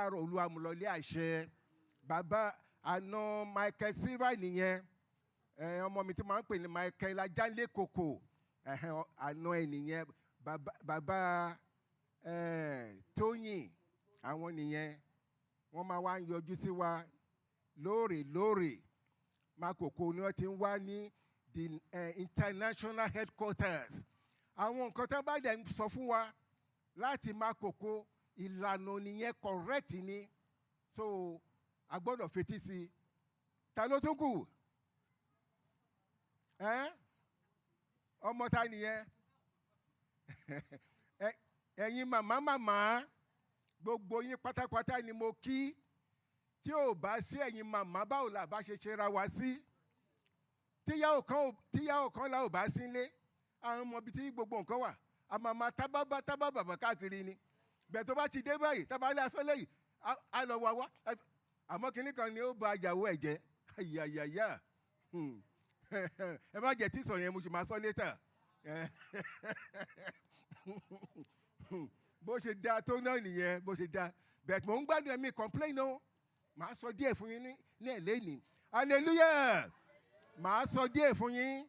àrò olúwamúlọlé àṣẹ bàbá àna Michael Silva nìyẹn ọmọ mi tí máa ń pè ní Michael Ajánlé Kòkò àna ẹ̀ nìyẹn bàbá Tóyìn àwọn nìyẹn wọ́n máa wá ń yọjú sí wa lóòrèlóòrè Makoko ni wọ́n ti ń wá ní the international headquarters àwọn nǹkan tó bá dẹ̀ ń sọ fún wa láti Makoko ìlànà nìyẹn correct ni so a gbọ́dọ̀ fetí sí i ta ló tún kù ọmọ ta nìyẹn ẹ̀yin màmá gbogbo yín pátápátá ni mo kí tí ò bá sí ẹ̀yin màmá báwo la bá ṣe ṣe ra wa sí tíyàwó kan la ò bá sí ilé àwọn ọmọ ibi tí gbogbo nǹkan wà a máa ma tábà bàbà káàkiri ni bẹ́ẹ̀ tó bá ti dé báyìí tábà lé afẹ́lẹ́ yìí á lọ wá wá àmọ́ kinní kan ni ó ba àjàwó ẹ̀ jẹ́ ayayaya ẹ má jẹ́ tí sọ yẹn mo sì máa sọ létà bó ṣe dáa tó náà nìyẹn bó ṣe dáa bẹ́ẹ̀ mò ń gbádùn ẹ̀mí complain o màá sọ díẹ̀ fún yín ní ẹ̀lẹ́ni hallelujah màá sọ díẹ̀ fún yín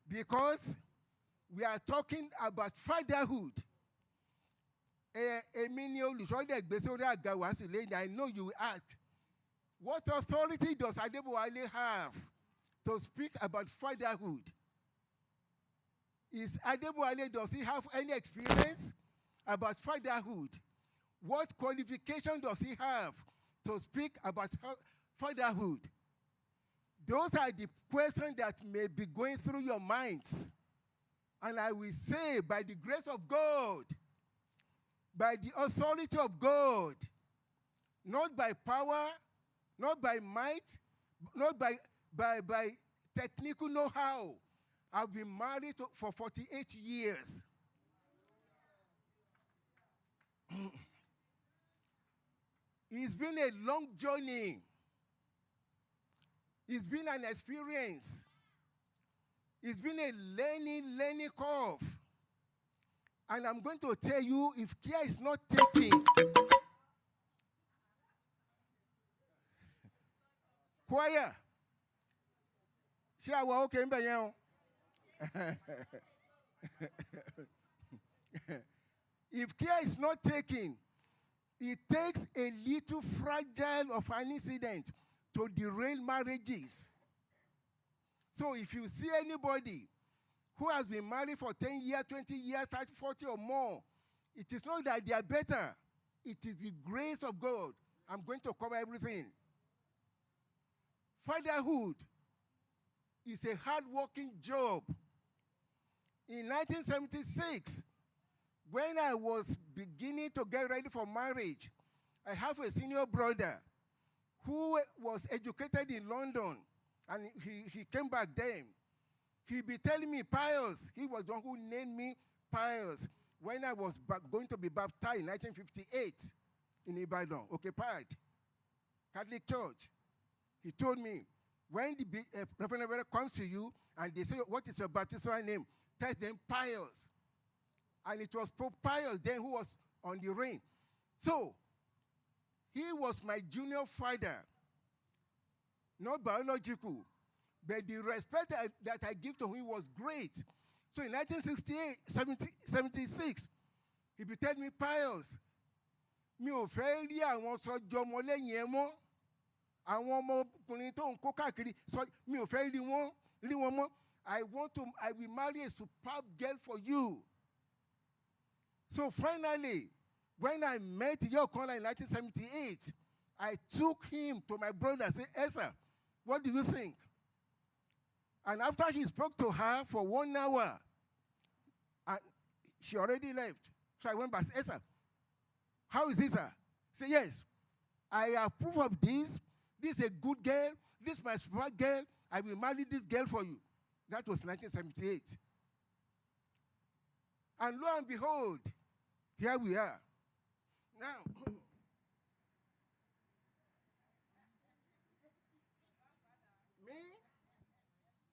because we are talking about fatherhood. Èmi ni olùsọ́dẹ̀ gbé sórí àga wàásù lẹ́yìn I know you will ask what authority does Adébọ̀wálé have to speak about fatherhood? Is Adébọ̀wálé, does he have any experience about fatherhood? What qualification does he have to speak about fatherhood? Those are the questions that may be going through your minds. And I will say, by the grace of God, by the authority of God, not by power, not by might, not by technical know-how. I've been married for 48 years. It's been a long journey. It's been an experience. It's been a learning curve. And I'm going to tell you, if care is not taken, choir, ṣé àwa okay ń bẹ̀ yẹn o? If care is not taken, it takes a little fragile of an incident to derail marriages. So if you see anybody who has been married for 10 years, 20 years, 30, 40 or more, it is not that they are better. It is the grace of God. I'm going to cover everything. Fatherhood is a hard-working job. In 1976, when I was beginning to get ready for marriage, I have a senior brother who was educated in London, and he came back then. He'd be telling me, Pius, he was the one who named me Pius when I was going to be baptized in 1958 in Ibadan, occupied Catholic Church. He told me, when the Reverend comes to you and they say, what is your baptismal name? Tell them Pius. And it was Pope Pius then who was on the reign. So, he was my junior father, not biological. But the respect that I give to him was great. So in 1976, he be telling me, Pius, mi ò fẹ́ rí àwọn sọ́jọ́ ọmọ lẹ́yìn ẹ mọ́. Àwọn ọmọkùnrin tó ń kó káàkiri, mi ò fẹ́ rí wọn mọ́. I will marry a superb girl for you. So finally, when I met Yokola in 1978, I took him to my brother and said, Esther, what do you think? And after he spoke to her for 1 hour, and she already left. So I went back and said, Esther, how is this, sir? She said, yes, I approve of this. This is a good girl. This is my smart girl. I will marry this girl for you. That was 1978. And lo and behold, here we are. Now, me,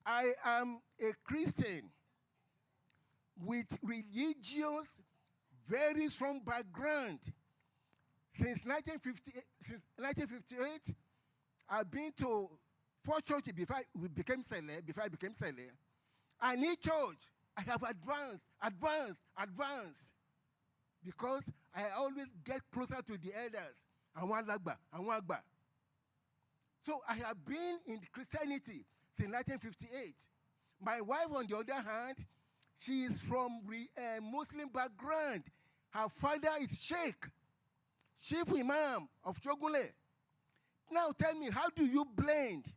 I am a Christian with religious, very strong background Since 1958, I've been to 4 churches before I became celeb. And each church, I have advanced. Because I always get closer to the elders. Anwagba. So I have been in Christianity since 1958. My wife, on the other hand, she is from a Muslim background. Her father is Sheikh, Chief Imam of Chogule. Now tell me, how do you blend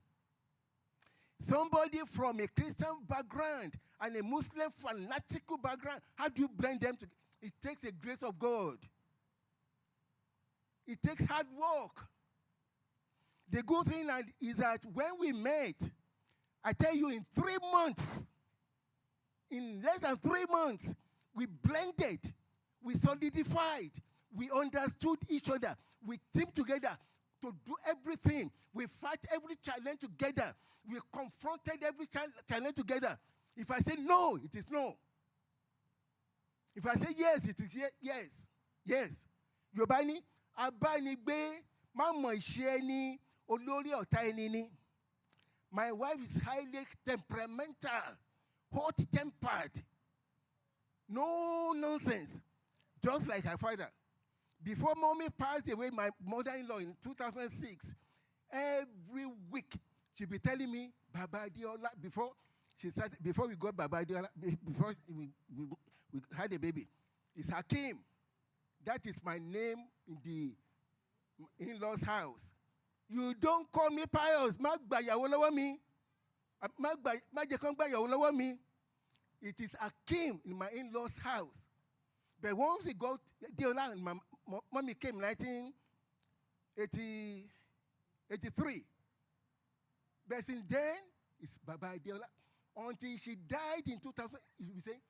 somebody from a Christian background and a Muslim fanatical background? How do you blend them together? It takes the grace of God. It takes hard work. The good thing is that when we met, I tell you, in 3 months, in less than 3 months, we blended, we solidified, we understood each other, we teamed together to do everything. We fight every challenge together. We confronted every challenge together. If I say no, it is no. If I say yes, it is yes. Yes. Yorùbá ní abánigbe má mọ̀ ìṣe ẹni olórí ọ̀tá ẹni ni. My wife is highly temperamental, hot-tempered. No nonsense. Just like her father. Before mommy passed away, my mother-in-law in 2006, every week she'd be telling me, Baba Adiola, before we got Baba Adiola, before we had a baby, it's Hakim. That is my name in the in-laws' house. You don't call me pious. It is Hakim in my in-laws' house. But once we got Diola, and my mommy came in 1983. But since then, it's Baba Diola. Until she died in 2000, we say,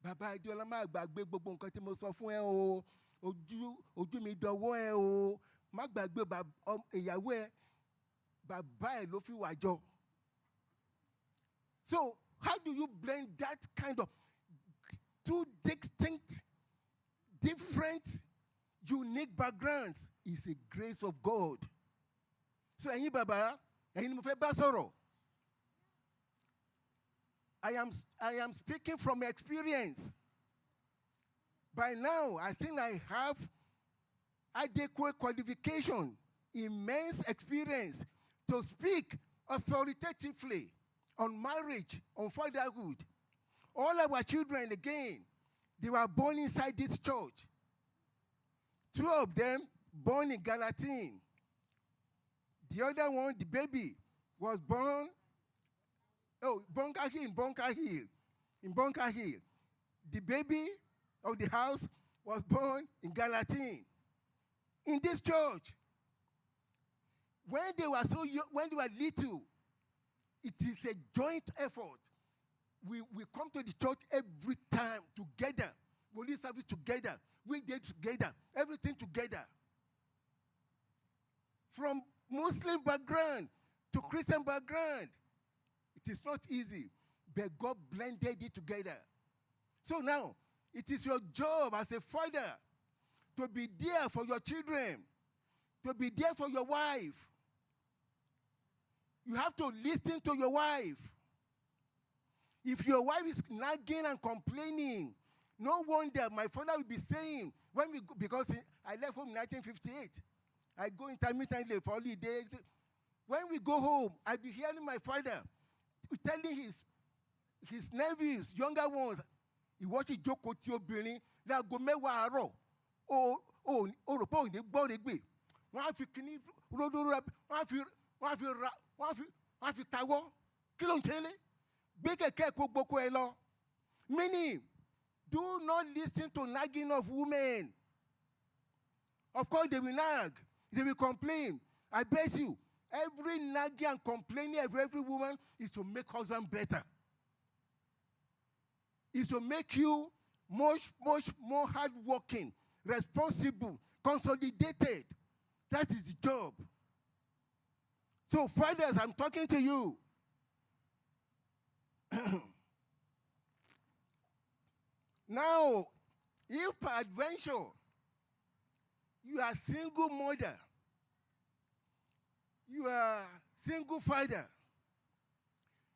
Baba Diola ma gbàgbé gbogbo nǹkan tí mo sọ fún ẹ o. Ojú mi dọwọ́ ẹ o. Má gbàgbé ìyàwó ẹ. Bàbá ẹ ló fi wà jọ. So, how do you blend that kind of two distinct, different, unique backgrounds? It's a grace of God. So, ẹ̀yin bàbá, ẹ̀yin ni mo fẹ́ bá sọ̀rọ̀. I am speaking from experience. By now, I think I have adequate qualification, immense experience to speak authoritatively on marriage, on fatherhood. All our children, again, they were born inside this church. 2 of them born in Galatine. The other one, the baby, was born in Bunker Hill. The baby of the house was born in Galatine. In this church, when they were little, it is a joint effort. We come to the church every time together. We lead service together. We did together. Everything together. From Muslim background to Christian background. It is not easy, but God blended it together. So now, it is your job as a father to be there for your children, to be there for your wife. You have to listen to your wife. If your wife is nagging and complaining, no wonder my father will be saying, because I left home in 1958, I go intermittently for holidays. When we go home, I'll be hearing my father telling his nephews, younger ones, he watches Joko Tiobini, now go mewaro, report the body be. One fi kini, one fi tawo, kilon chele, big a cake boko elo. Meaning, do not listen to nagging of women. Of course, they will nag, they will complain. I bet you, every nagging and complaining of every woman is to make husband better. Is to make you much more hardworking, responsible, consolidated. That is the job. So, fathers, I'm talking to you. Now, if peradventure You are single mother. You are single father.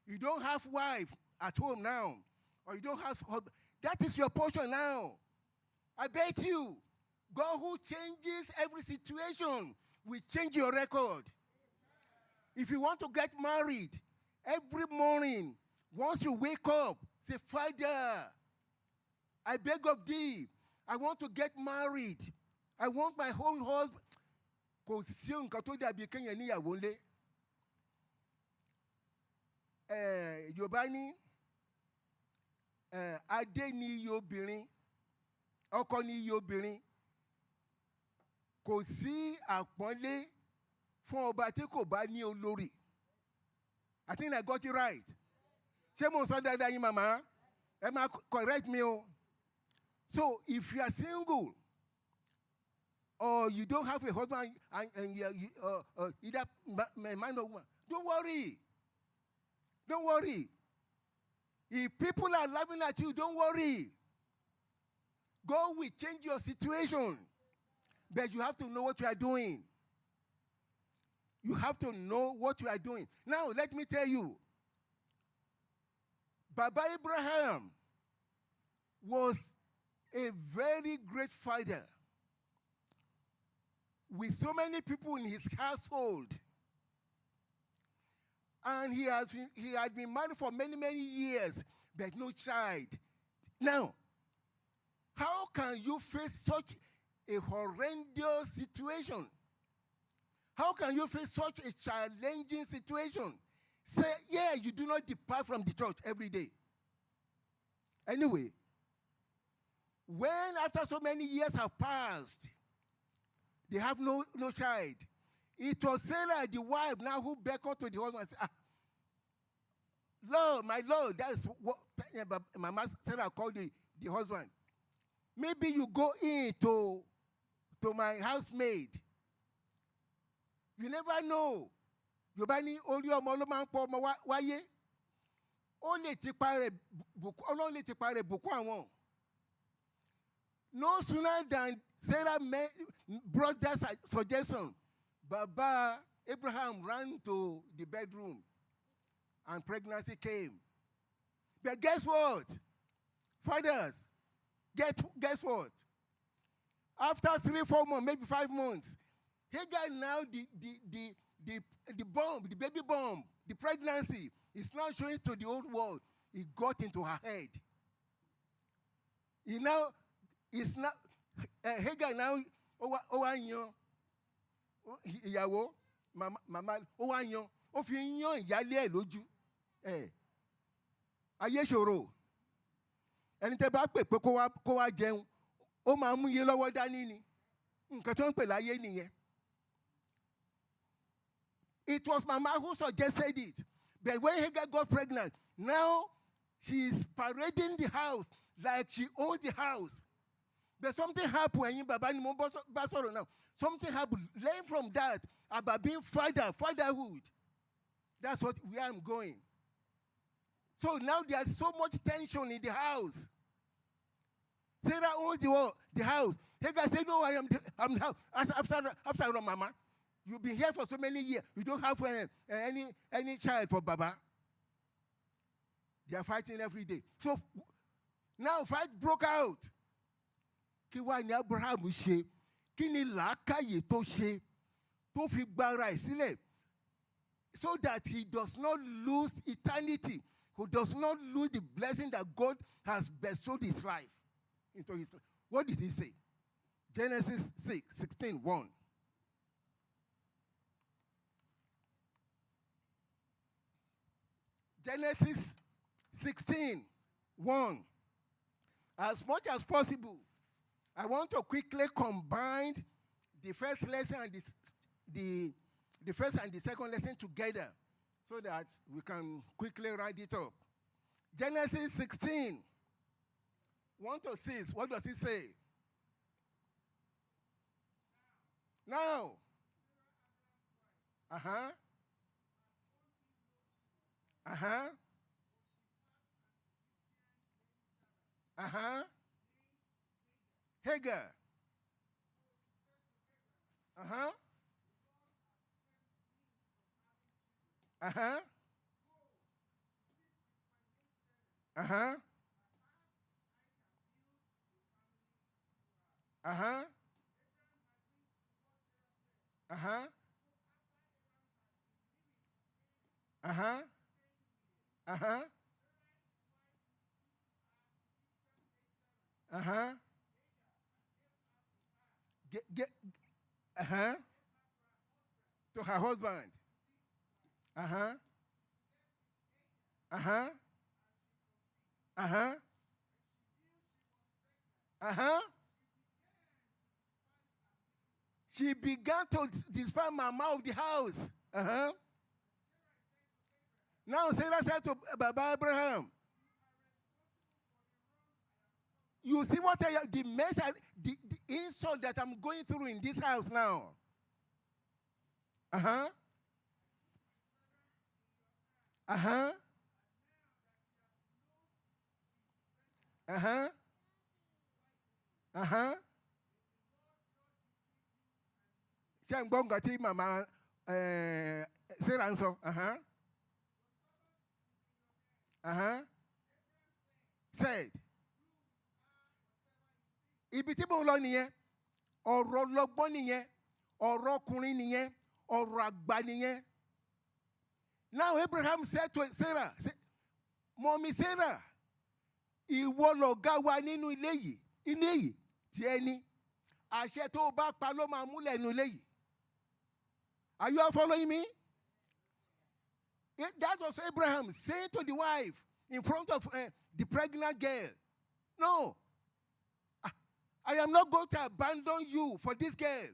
You don't have wife at home now, or you don't have husband. That is your portion now. I bet you, God who changes every situation will change your record. If you want to get married, every morning, once you wake up, say, Father, I beg of thee, I want to get married. I want my own husband. Kò sí nǹkan tó dàbí kéèyàn níyàwó ńlé. Yorùbá ní adé ni iye obìnrin, ọkọ ni iye obìnrin. Kò sí àpọ́nlé fún ọba tí kò bá ní olórí. I think I got it right. Ṣé mo sọ dáadáa yín màmá? Ẹ máa correct me o. So if you are single, or you don't have a husband and you are either man or woman, don't worry. Don't worry. If people are laughing at you, don't worry. God will change your situation. But you have to know what you are doing. You have to know what you are doing. Now, let me tell you. Baba Abraham was a very great father with so many people in his household. And he had been married for many, many years, but no child. Now, how can you face such a horrendous situation? How can you face such a challenging situation? Say, yeah, you do not depart from the church every day. Anyway, when after so many years have passed, they have no child. It was Sarah, the wife, now who beckoned to the husband and said, Lord, my Lord, that is what Mama Sarah called the husband. Maybe you go in to my housemaid. You never know. Yorùbá ní orí ọmọ ló máa ń pọ ọmọ wáyé. Ó lè ti parẹ́ bùkún àwọn. No sooner than Sarah brought that suggestion, Baba Abraham ran to the bedroom and pregnancy came. But guess what? Fathers, guess what? After 3-4 months, maybe 5 months, Hagar now the bomb, the baby bomb, the pregnancy is now showing to the old world. It got into her head. Hagar now ìyàwó màmá ó wá yan ó fi yan ìyálé ẹ̀ lójú ayé ṣòro ẹni tẹ́ bá pè pé kó wá jẹun ó máa mú iye lọ́wọ́ dání ni nǹkan tó ń pè láyé nìyẹn. It was Mama who suggested it, but when Hagar got pregnant, now she is parading the house like she owns the house. But something happened when Baba ni mo bá sọ̀rọ̀ now. Something happened. Learn from that about being fatherhood. That's where I'm going. So now there's so much tension in the house. Sarah owns the house. Hagar said, no, I'm the house. After all, Mama, you've been here for so many years. You don't have any child for Baba. They are fighting every day. So now fight broke out. Kí wá ní Abraham ṣe? Kí ni làákàyè tó ṣe tó fi gbára ẹ̀ sílẹ̀ so that he does not lose eternity, who does not lose the blessing that God has bestowed his life into his life. What did he say? Genesis 16:1. Genesis 16:1. As much as possible, I want to quickly combine the first lesson and the first and the second lesson together so that we can quickly write it up. Genesis 16:1 to 6. What does it say? Now. Uh-huh. Uh-huh. Uh-huh. Hagar. Uh-huh. Uh-huh. Uh-huh. Uh-huh. Uh-huh. Uh-huh. Uh-huh. Uh-huh. Get uh-huh. To her husband. Uh-huh. Uh-huh. Uh-huh. Uh-huh. She began to despise mama of the house. Uh-huh. Now Sarah said to Baba Abraham, you see what the mess, the insult that I'm going through in this house now. Uh-huh. Uh-huh. Uh-huh. Uh-huh. Ṣé ń gbọ́ nǹkan tí màmá Sarah ń sọ? Uh-huh. Uh-huh. Said. Ibi tí mò ń lọ nìyẹn. Ọ̀rọ̀ lọ́gbọ́n nìyẹn. Ọ̀rọ̀ ọkùnrin nìyẹn. Ọ̀rọ̀ àgbà nìyẹn. Now Abraham said to Sarah, Mommy Sarah, ìwọ lọ̀gá wa nínú ilé yìí. Ilé yìí tí ẹ ní. Àṣẹ tó o bá pa ló máa múlẹ̀ nínú ilé yìí. Are you all following me? That was Abraham saying to the wife in front of the pregnant girl, no, I am not going to abandon you for this girl.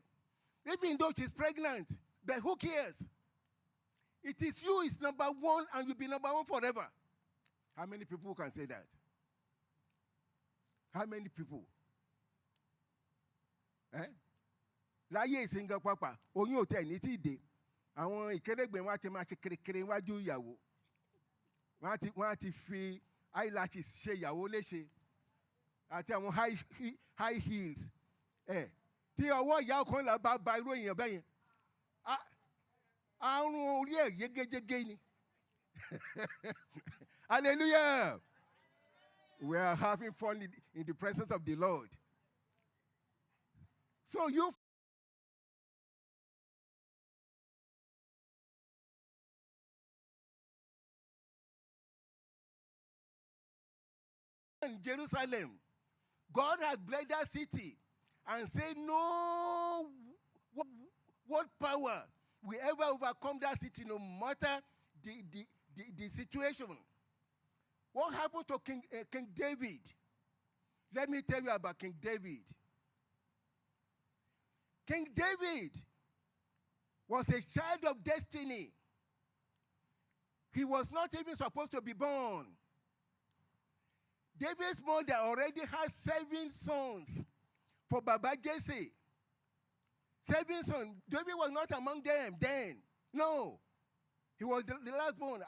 Even though she's pregnant, but who cares? It is you is number one and you'll be number one forever. How many people can say that? How many people? Láyé ìsìnkà pápá, oyún òtẹ́ ní tí ì dé. Àwọn ìkérégbè wọn ti máa ṣe kérékéré wájú ìyàwó. Wọ́n á ti fi eyelashes ṣe ìyàwó léṣe. Àti àwọn high heels. Tí ọwọ́ ìyá ọkàn là bá ba irú èèyàn bẹ́yẹn. Àrùn orí ẹ̀ yégéjégé ni. Hallelujah. We are having fun in the presence of the Lord. So you in Jerusalem, God has blessed that city and said, no, what power will ever overcome that city, no matter the situation. What happened to King David? Let me tell you about King David. King David was a child of destiny. He was not even supposed to be born. David's mother already had 7 sons for Baba Jesse. 7 sons. David was not among them then. No. He was the last born.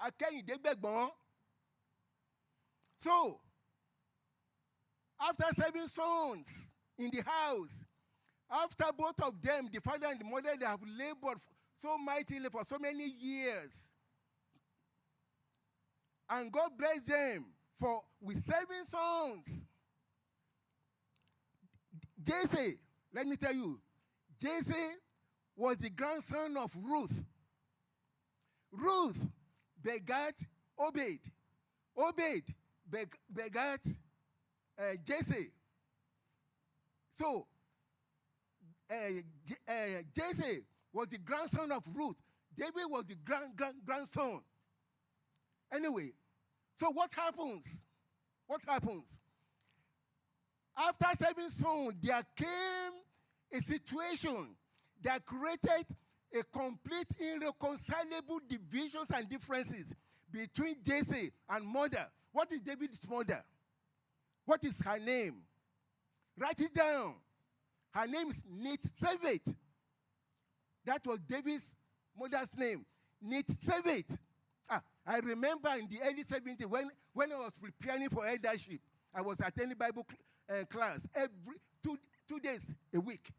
So, after 7 sons in the house, after both of them, the father and the mother, they have labored so mightily for so many years. And God blessed them with 7 sons. Jesse, let me tell you, Jesse was the grandson of Ruth. Ruth begat Obed. Obed begat Jesse. So, Jesse was the grandson of Ruth. David was the grandson. Anyway, so what happens? What happens? After 7 sons, there came a situation that created a complete irreconcilable divisions and differences between Jesse and mother. What is David's mother? What is her name? Write it down. Her name is Nit-Sevet. That was David's mother's name. Nit-Sevet. I remember in the early 70s when I was preparing for eldership, I was attending Bible class every two days a week.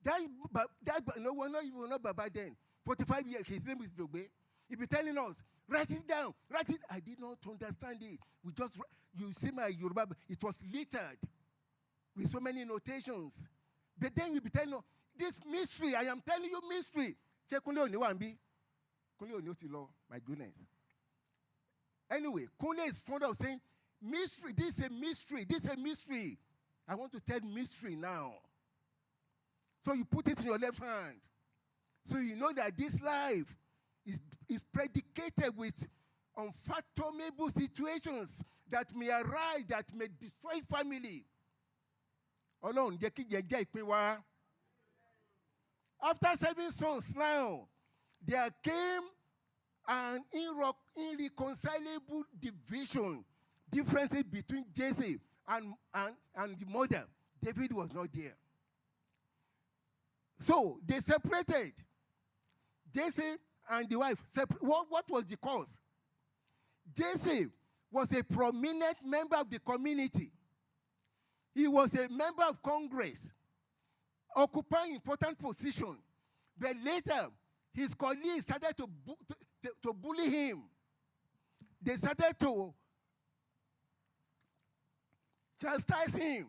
No one, not even not Baba then. 45 years, his name is Dogbe. He be telling us, write it down, write it. I did not understand it. You see my Yoruba, it was littered with so many notations. But then we be telling us, this mystery, I am telling you mystery. Check Kunle Oniwambi. Kunle Oniotilo, my goodness. Anyway, Kunle is fond of saying, mystery, this is a mystery, this is a mystery. I want to tell mystery now. So you put it in your left hand. So you know that this life is predicated with unfathomable situations that may arise, that may destroy family. After 7 sons now, there came an irreconcilable division, differences between Jesse and the mother. David was not there. So they separated. Jesse and the wife. What was the cause? Jesse was a prominent member of the community. He was a member of Congress, occupying important position. But later, his colleagues started to bully him. They started to chastise him.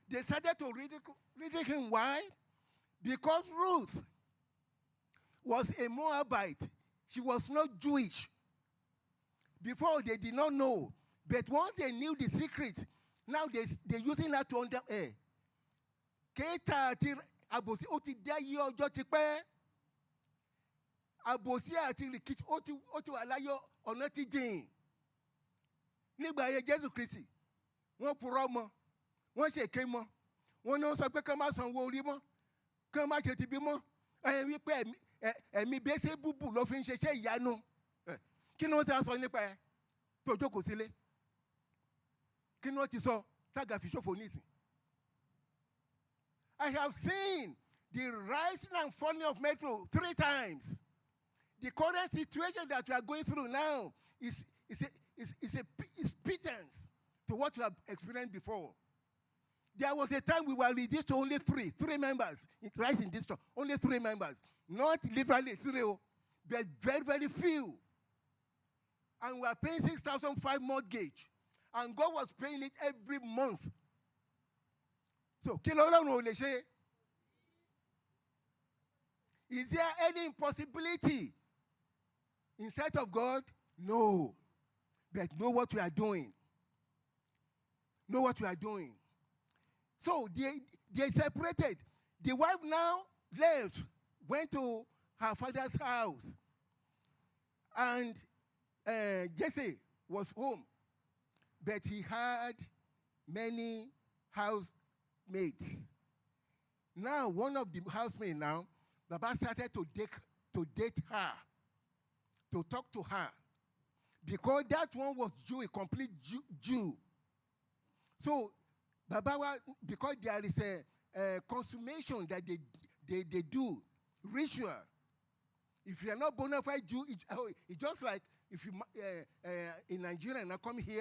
They started to ridicule him. Why? Because Ruth was a Moabite. She was not Jewish. Before, they did not know. But once they knew the secret, now they're using that to under air. Àbòsí ó ti dá yí ọjọ́ ti pẹ́. Àbòsí àti rìkìtì ó ti wà láyọ̀ ọ̀nà ti jìn. Nígbà ayé Jésù Kristi, wọ́n purọ́ mọ́, wọ́n ṣèké mọ́, wọ́n ní wọ́n sọ pé kí wọ́n má sanwó orí mọ́, kí wọ́n má ṣe ti bí mọ́. Wípé ẹ̀mí bẹ́sẹ̀ búbù ló fi ń ṣiṣẹ́ ìyanu. Kí ni wọ́n ti sọ nípa ẹ̀ tó jókòó sílé? Kí ni wọ́n ti sọ tága fi ṣòfò nísìn? I have seen the rising and falling of metro 3 times. The current situation that we are going through now is pittance to what we have experienced before. There was a time we were reduced to only 3 members. It rise in district, only 3 members. Not literally 3, but very, very few. And we are paying 6,500 mortgage. And God was paying it every month. So, is there any impossibility in sight of God? No. But know what we are doing. Know what we are doing. So, they separated. The wife now left, went to her father's house. And Jesse was home. But he had many housemates. Now, one of the housemates now, Baba started to date her, to talk to her. Because that one was Jew, a complete Jew. So, Baba, because there is a consummation that they do, ritual. If you are not bona fide Jew, it's just like if you in Nigeria and I come here,